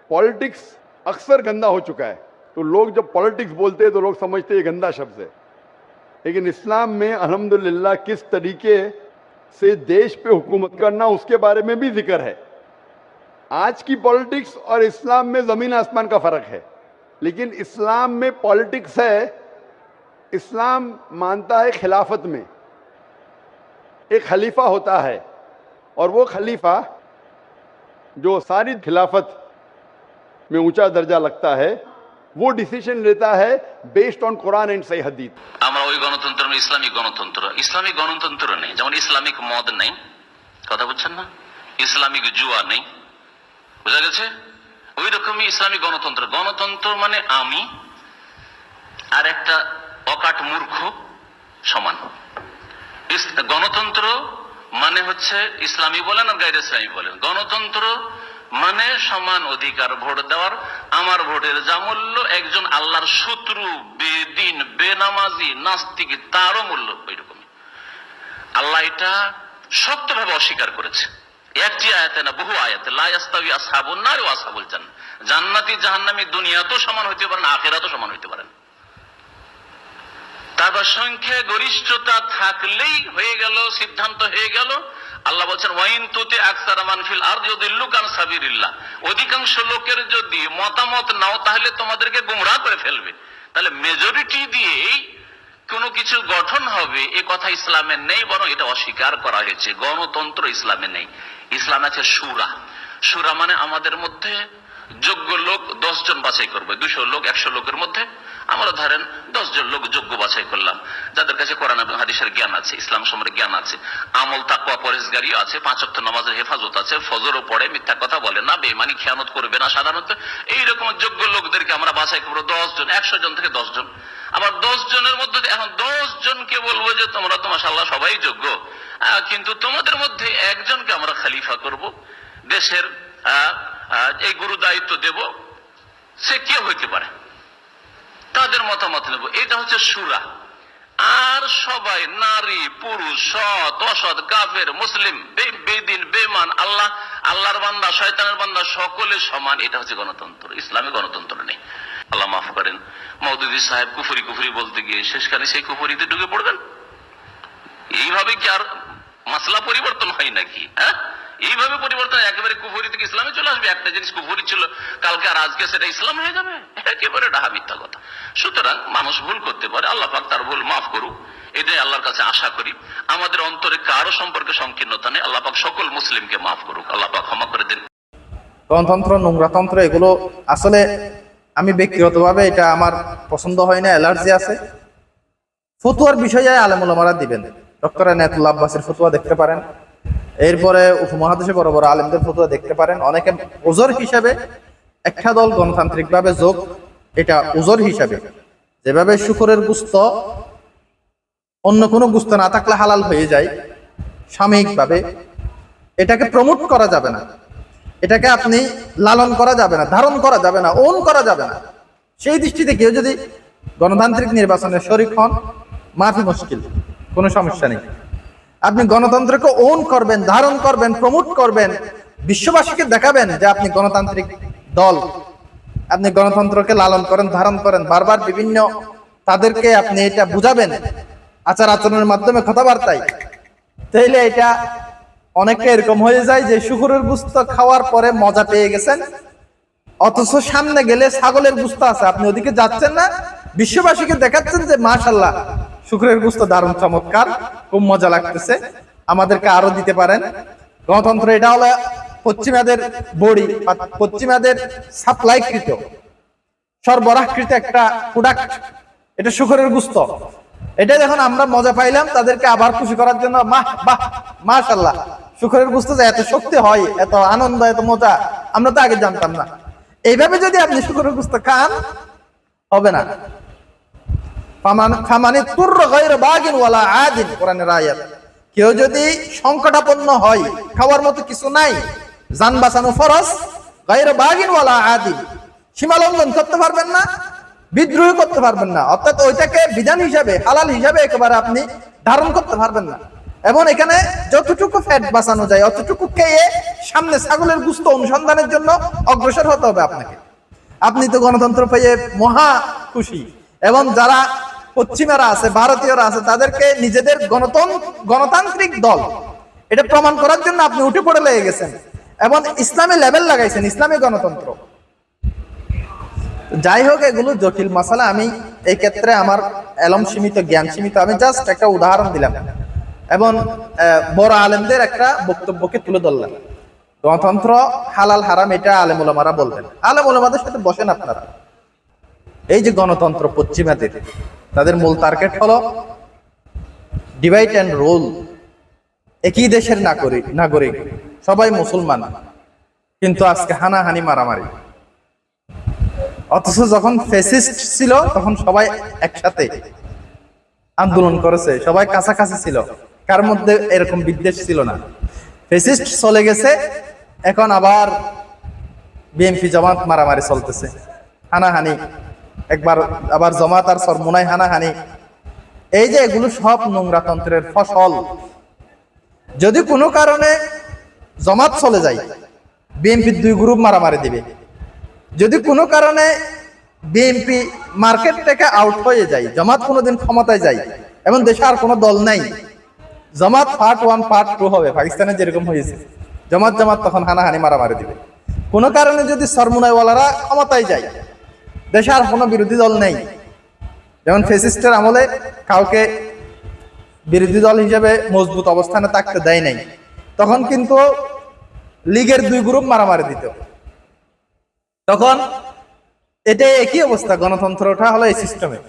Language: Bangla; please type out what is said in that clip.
पॉलिटिक्स अक्सर गंदा हो चुका है, तो लोग जब पॉलिटिक्स बोलते हैं तो लोग समझते हैं ये गंदा शब्द है, लेकिन इस्लाम में अल्हम्दुलिल्लाह किस तरीके से देश पे हुकूमत करना उसके बारे में भी जिक्र है। आज की पॉलिटिक्स और इस्लाम में ज़मीन आसमान का फ़र्क है, लेकिन इस्लाम में पॉलिटिक्स है, इस्लाम मानता है खिलाफत में एक खलीफा होता है और वो खलीफा जो सारी खिलाफत में ऊंचा दर्जा लगता है वो डिसीजन लेता है बेस्ड ऑन कुरान एंड सही हदीस। আমরা ওই গণতন্ত্র ইসলামিক গণতন্ত্র নেই, যেমন ইসলামিক মদ নেই, কথা বুঝছেন না, ইসলামিক জুয়া নেই, বুঝা গেছে? ওই রকমই ইসলামিক গণতন্ত্র মানে আমি আর একটা অকাট মূর্খ সমান। গণতন্ত্র মানে হচ্ছে ইসলামী বলেন আর গায়রে ইসলামী বলেন, গণতন্ত্র মানে সমান অধিকার ভোট দেওয়ার। আমার ভোটের যা মূল্য একজন আল্লাহর শত্রু বেদিন বেনামাজি নাস্তিক তারও মূল্য ওই রকমই। আল্লাহ এটা শক্তভাবে অস্বীকার করেছে, একটি আয়াতে না বহু আয়াতে। লা ইয়াস্তাবি আসহাবুন নার ওয়া আসহাবুল জান্নাহ, জান্নাতি জাহান্নামী দুনিয়াতেও সমান হইতে পারে না, আখিরাতেও সমান হইতে পারে না। তারপর সংখ্যা গরিষ্ঠতা থাকলেই হয়ে গেল, সিদ্ধান্ত হয়ে গেল। আল্লাহ বলছেন ওয়াইন তুতি আকসারা মান ফিল আরদি ইউদিল্লুকা আন সাবিলিল্লাহ, অধিকাংশ লোকের যদি মতামত নাও তাহলে তোমাদেরকে গুমরাহ করে ফেলবে। তাহলে মেজরিটি দিয়েই কোনো কিছু গঠন হবে এ কথা ইসলামে নেই, বরং এটা অস্বীকার করা হয়েছে। গণতন্ত্র ইসলামে নেই, ইসলামে আছে শুরা। শুরা মানে আমাদের মধ্যে যোগ্য লোক 10 জন বাছাই করবে, 200 লোক 100 লোকের মধ্যে আমরা ধরেন 10 জন লোক যোগ্য বাছাই করলাম, যাদের কাছে কোরআন এবং হাদিসের জ্ঞান আছে, ইসলাম সম্পর্কে জ্ঞান আছে, আমল তাকওয়া পরহেজগারিও আছে, 5 ওয়াক্ত নামাজের হেফাজত আছে, ফজরও পড়ে, মিথ্যা কথা বলে না, বেঈমানি খেয়ানত করবে না। সাধারণত এইরকম যোগ্য লোকদেরকে আমরা বাছাই করবো 10 জন, 100 জন থেকে 10 জন। আবার 10 জনের মধ্যে এখন 10 জনকে বলবো যে তোমরা তো মাশাআল্লাহ সবাই যোগ্য, কিন্তু তোমাদের মধ্যে একজনকে আমরা খলিফা করব, দেশের এই গুরু দায়িত্ব দেব, সে কে হইতে পারে, তাদের মতামত নেব। এটা হচ্ছে শুরা। আর সবাই নারী পুরুষ সৎ অসৎ কাফের মুসলিম বেদিন বেমান আল্লাহর বান্দা শয়তানের বান্দা সকলে সমান, এটা হচ্ছে গণতন্ত্র। ইসলামী গণতন্ত্র নেই। আল্লাহ মাফ করেন, মওদুদী সাহেব কুফরি বলতে গিয়ে শেষখানে সেই কুফরিতে ঢুকে পড়বেন। এইভাবে কি আর মাসলা পরিবর্তন হয় নাকি? এইভাবে পরিবর্তন একেবারে কুফরি থেকে ইসলামে চলে আসবে? একটা জিনিস কুফরি ছিল কালকে আর আজকে সেটা ইসলাম হয়ে যাবে? একেবারে ডাহা মিথ্যা কথা। সুতরাং মানুষ ভুল করতে পারে, আল্লাহ পাক তার ভুল মাফ করুক, এটাই আল্লাহর কাছে আশা করি। আমাদের অন্তরে কারো সম্পর্কে সংকীর্ণতা নেই, আল্লাহ পাক সকল মুসলিমকে মাফ করুক, আল্লাহ পাক ক্ষমা করে দেন। গণতন্ত্র নোংরাতন্ত্র এগুলো আসলে আমি ব্যক্তিগতভাবে এটা আমার পছন্দ হয় না, অ্যালার্জি আছে। ফতুয়ার বিষয়ে আলেম ওলামারা দিবেন, ডক্টর এনায়েতুল্লাহ আব্বাসের ফতুয়া দেখতে পারেন, এরপরে উপমহাদেশে বড় বড় আলেমদের ফতুয়া দেখতে পারেন। অনেকে ওজর হিসাবে একটা দল গণতান্ত্রিক ভাবে যোগ, এটা ওজর হিসাবে, যেভাবে শুকরের গুস্ত অন্য কোনো গুস্ত না থাকলে হালাল হয়ে যায় সাময়িকভাবে, এটাকে প্রমোট করা যাবে না, এটাকে আপনি লালন করা যাবে না, ধারণ করা যাবে না, ওন করা যাবে না। সেই দৃষ্টিতে কেউ যদি গণতান্ত্রিক নির্বাচনে শরিক হন, মাফি মুশকিল, কোনো সমস্যা নেই। আপনি গণতন্ত্রকে ওন করবেন, ধারণ করবেন, প্রমোট করবেন, বিশ্ববাসীকে দেখাবেন যে আপনি গণতান্ত্রিক দল, আপনি গণতন্ত্রকে লালন করেন, ধারণ করেন, বারবার বিভিন্ন তাদেরকে আপনি এটা বুঝাবেন আচার আচরণের মাধ্যমে, কথাবার্তায়। তাইলে এটা অনেকটা এরকম হয়ে যায় যে শুকরের গুস্ত খাওয়ার পরে মজা পেয়ে গেছেন, অথচ সামনে গেলে ছাগলের গুস্ত আছে, আপনি ওদিকে যাচ্ছেন না, বিশ্ববাসীকে দেখাচ্ছেন যে মাশাআল্লাহ শুকরের গুস্ত দারুণ চমৎকার, খুব মজা লাগতেছে, আমাদেরকে আরো দিতে পারেন। গণতন্ত্র এটা হলো পশ্চিমাদের বড়ি, পশ্চিমাদের সাপ্লাইকৃত সরবরাহকৃত একটা প্রোডাক্ট, এটা শুকরের গুস্ত। এটা যখন আমরা মজা পাইলাম তাদেরকে আবার খুশি করার জন্য মাশাআল্লাহ শুকরের গুস্ত যে এত শক্তি হয়, এত আনন্দ, এত মজা, আমরা তো আগে জানতাম না। এইভাবে যদি আপনি শুকরের গুস্ত খান হবে না। ফামানি তুররা গায়রা বাগিন ওয়ালা আদিন, কোরআনের আয়াত। কেউ যদি সংকটাপন্ন হয়, খাওয়ার মতো কিছু নাই, জান বাঁচানো ফরজ, গায়রা বাগিন ওয়ালা আদিন, সীমা লঙ্ঘন করতে পারবেন না, বিদ্রোহ করতে পারবেন না, অর্থাৎ ওইটাকে বিধান হিসাবে হালাল হিসাবে একেবারে আপনি ধারণ করতে পারবেন না। এবং এখানে যতটুকু ফ্যাট বাঁচানো যায় অতটুকু খেয়ে সামনে ছাগলের গুস্ত অনুসন্ধানের জন্য অগ্রসর হতে হবে আপনাকে। আপনি তো গণতন্ত্র পেয়ে মহা খুশি, এবং যারা পশ্চিমারা আছে, ভারতীয়রা আছে, তাদেরকে নিজেদের গণতান্ত্রিক দল এটা প্রমাণ করার জন্য আপনি উঠে পড়ে লেগে গেছেন এবং ইসলামী লেভেল লাগাইছেন, ইসলামী গণতন্ত্র। যাই হোক, এগুলো জটিল মশলা। আমি এই ক্ষেত্রে আমার এলম সীমিত, জ্ঞান সীমিত, আমি জাস্ট একটা উদাহরণ দিলাম এবং বড় আলেমদের একটা বক্তব্যকে তুলে ধরলাম। গণতন্ত্র হালাল হারাম এটা আলেম ওলামারা বলবেন, আলেম ওলামাদের সাথে বসেন আপনারা। এই যে গণতন্ত্র পশ্চিমাদের, তাদের মূল টার্গেট হলো ডিভাইড অ্যান্ড রুল। একই দেশের নাগরিক, সবাই মুসলমান, কিন্তু আজকে হানাহানি মারামারি। অথচ যখন ফ্যাসিস্ট ছিল তখন সবাই একসাথে আন্দোলন করেছে, সবাই কাছাকাছি ছিল, কার মধ্যে এরকম বিদ্বেষ ছিল না। ফ্যাসিস্ট চলে গেছে, এখন আবার বিএনপি জামাত মারামারি চলতেছে, হানাহানি, একবার আবার জামাত আর সরমুনায় হানাহানি। এই যে এগুলো সব নোংরা তন্ত্রের ফসল। যদি কোনো কারণে জামাত চলে যায়, বিএনপির দুই গ্রুপ মারামারি দিবে। যদি কোনো কারণে বিএনপি মার্কেট থেকে আউট হয়ে যায়, জামাত কোনোদিন ক্ষমতায় যায় এবং দেশে আর কোনো দল নাই, জামাত পার্ট 1 পার্ট 2 হবে, পাকিস্তানে যেরকম হয়েছে। জামাত তখন হানাহানি মারামারি দিবে। কোনো কারণে যদি সরমুনাইওয়ালারা ক্ষমতায় যায়, দেশে আর কোনো বিরোধী দল নেই, যেমন ফ্যাসিস্টের আমলে কাউকে বিরোধী দল হিসেবে মজবুত অবস্থানে থাকতে দেয় নাই, তখন কিন্তু লীগের দুই গ্রুপ মারামারি দিত। তখন এটা একই অবস্থা, গণতন্ত্রটা হলো এই সিস্টেমে।